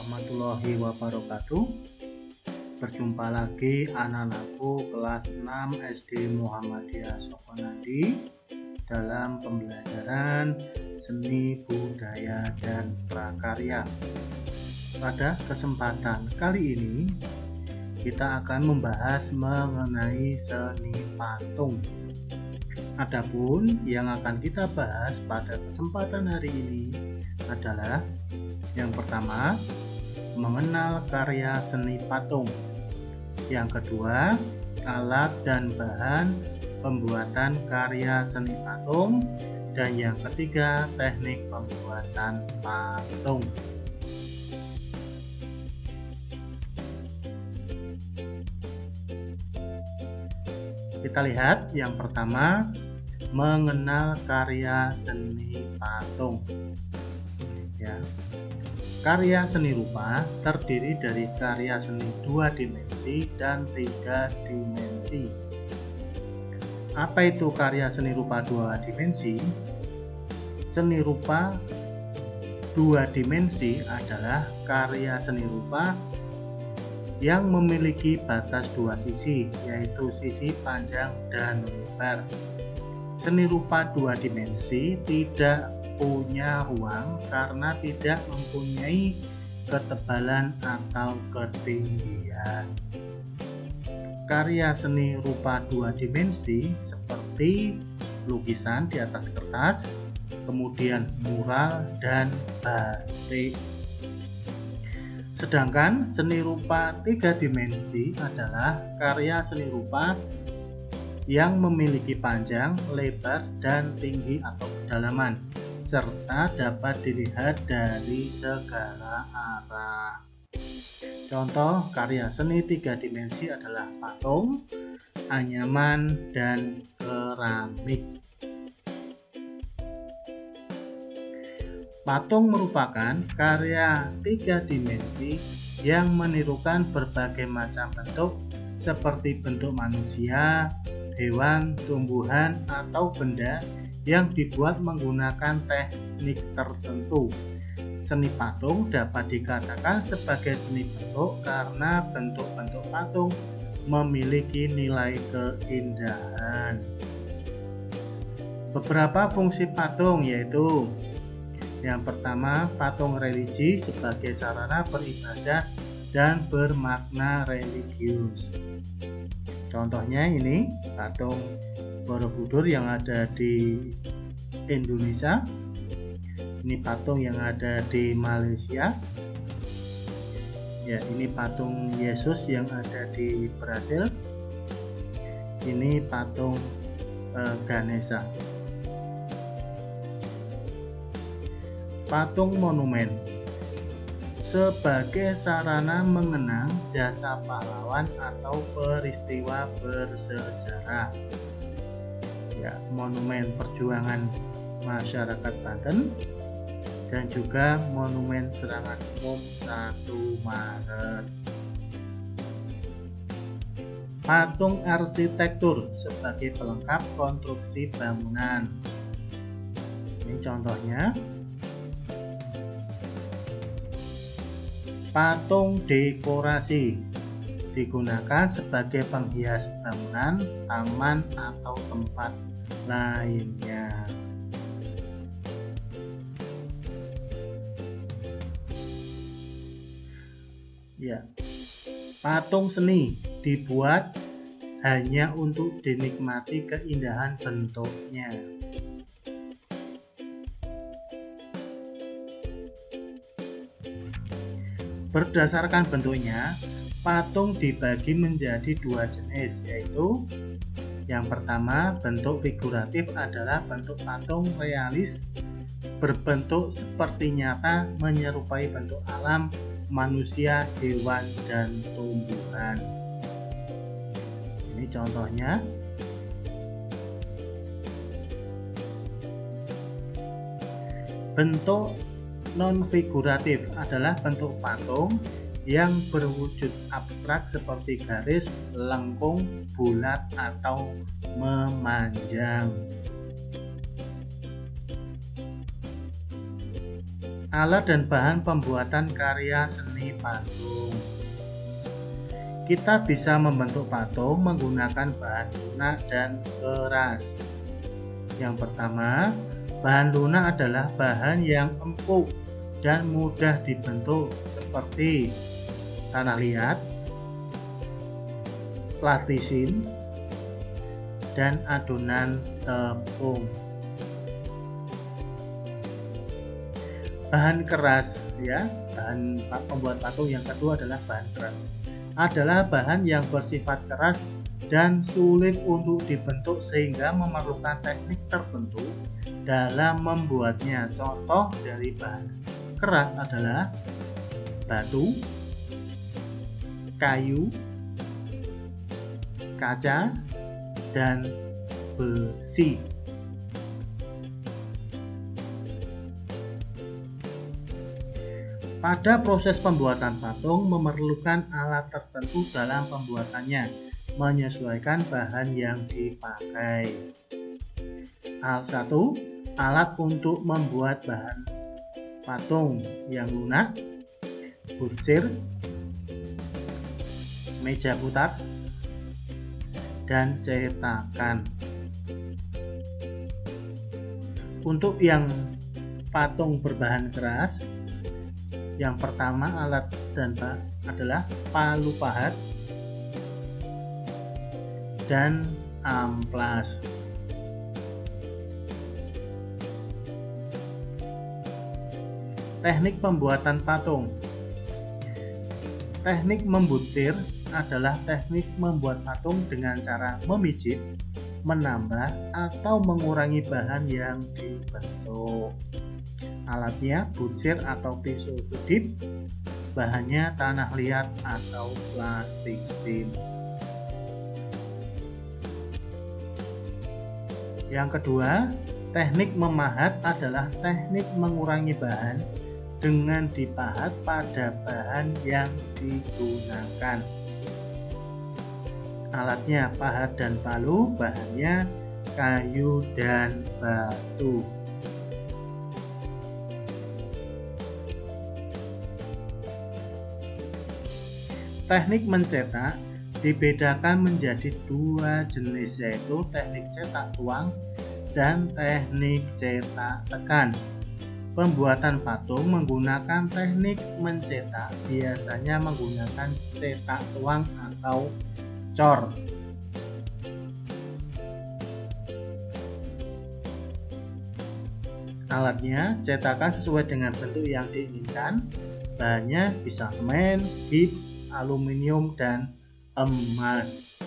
warahmatullahi wabarakatuh. Berjumpa lagi anak-anakku kelas 6 SD Muhammadiyah Sokonadi dalam pembelajaran seni budaya dan prakarya. Pada kesempatan kali ini kita akan membahas mengenai seni patung. Adapun yang akan kita bahas pada kesempatan hari ini adalah yang pertama, mengenal karya seni patung. Yang kedua, alat dan bahan pembuatan karya seni patung. Dan yang ketiga, teknik pembuatan patung. Kita lihat yang pertama, mengenal karya seni patung. Ya. Karya seni rupa terdiri dari karya seni 2 dimensi dan 3 dimensi. Apa itu karya seni rupa 2 dimensi? Seni rupa 2 dimensi adalah karya seni rupa yang memiliki batas 2 sisi, yaitu sisi panjang dan lebar. Seni rupa 2 dimensi tidak punya ruang karena tidak mempunyai ketebalan atau ketinggian. Karya seni rupa 2 dimensi seperti lukisan di atas kertas, kemudian mural dan batik. Sedangkan seni rupa 3 dimensi adalah karya seni rupa yang memiliki panjang, lebar, dan tinggi atau kedalaman, serta dapat dilihat dari segala arah. Contoh karya seni 3 dimensi adalah patung, anyaman, dan keramik. Patung merupakan karya 3 dimensi yang menirukan berbagai macam bentuk seperti bentuk manusia, hewan, tumbuhan, atau benda yang dibuat menggunakan teknik tertentu. Seni patung dapat dikatakan sebagai seni bentuk karena bentuk-bentuk patung memiliki nilai keindahan. Beberapa fungsi patung yaitu yang pertama, patung religi sebagai sarana beribadah dan bermakna religius. Contohnya ini patung Borobudur yang ada di Indonesia. Ini patung yang ada di Malaysia. Ya, ini patung Yesus yang ada di Brasil. Ini patung Ganesha. Patung monumen sebagai sarana mengenang jasa pahlawan atau peristiwa bersejarah. Ya, monumen perjuangan masyarakat Banten dan juga monumen serangan umum 1 Maret. Patung arsitektur sebagai pelengkap konstruksi bangunan. Ini contohnya. Patung dekorasi digunakan sebagai penghias bangunan, taman, atau tempat lainnya. Ya. Patung seni dibuat hanya untuk dinikmati keindahan bentuknya. Berdasarkan bentuknya, patung dibagi menjadi 2 jenis, yaitu yang pertama, bentuk figuratif adalah bentuk patung realis berbentuk seperti nyata menyerupai bentuk alam, manusia, hewan, dan tumbuhan. Ini contohnya. Bentuk non-figuratif adalah bentuk patung yang berwujud abstrak seperti garis, lengkung, bulat, atau memanjang. Alat dan bahan pembuatan karya seni patung. Kita bisa membentuk patung menggunakan bahan lunak dan keras. Yang pertama, bahan lunak adalah bahan yang empuk dan mudah dibentuk seperti tanah liat, plastisin, dan adonan tepung. Bahan keras, ya, bahan pembuat patung yang kedua adalah bahan keras. Adalah bahan yang bersifat keras dan sulit untuk dibentuk sehingga memerlukan teknik tertentu dalam membuatnya. Contoh dari bahan keras adalah batu, kayu, kaca, dan besi. Pada proses pembuatan patung memerlukan alat tertentu dalam pembuatannya, menyesuaikan bahan yang dipakai. Satu, alat untuk membuat bahan patung yang lunak, butsir, meja putar, dan cetakan. Untuk yang patung berbahan keras, yang pertama alat dan bahan adalah palu pahat dan amplas. Teknik pembuatan patung. Teknik membutsir adalah teknik membuat patung dengan cara memijit, menambah, atau mengurangi bahan yang dibentuk. Alatnya butsir atau pisau sudip, bahannya tanah liat atau plastisin. Yang kedua, teknik memahat adalah teknik mengurangi bahan dengan dipahat pada bahan yang digunakan. Alatnya pahat dan palu, bahannya kayu dan batu. Teknik mencetak dibedakan menjadi dua jenis, yaitu teknik cetak tuang dan teknik cetak tekan. Pembuatan patung menggunakan teknik mencetak, biasanya menggunakan cetak tuang atau cor. Alatnya cetakan sesuai dengan bentuk yang diinginkan. Bahannya bisa semen, gips, aluminium, dan emas.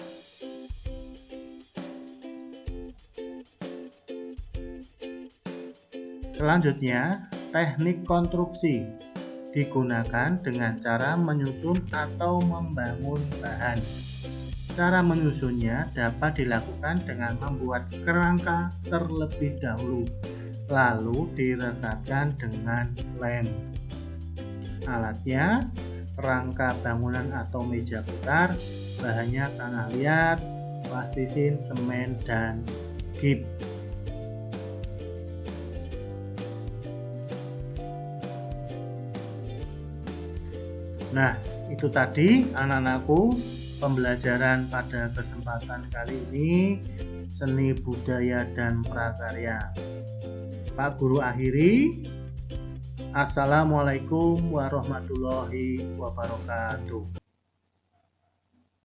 Selanjutnya, teknik konstruksi digunakan dengan cara menyusun atau membangun bahan. Cara menyusunnya dapat dilakukan dengan membuat kerangka terlebih dahulu, lalu direkatkan dengan lem. Alatnya rangka bangunan atau meja putar, bahannya tanah liat, plastisin, semen, dan gips. Nah, itu tadi anak-anakku pembelajaran pada kesempatan kali ini, seni budaya dan prakarya. Pak Guru akhiri. Assalamualaikum warahmatullahi wabarakatuh.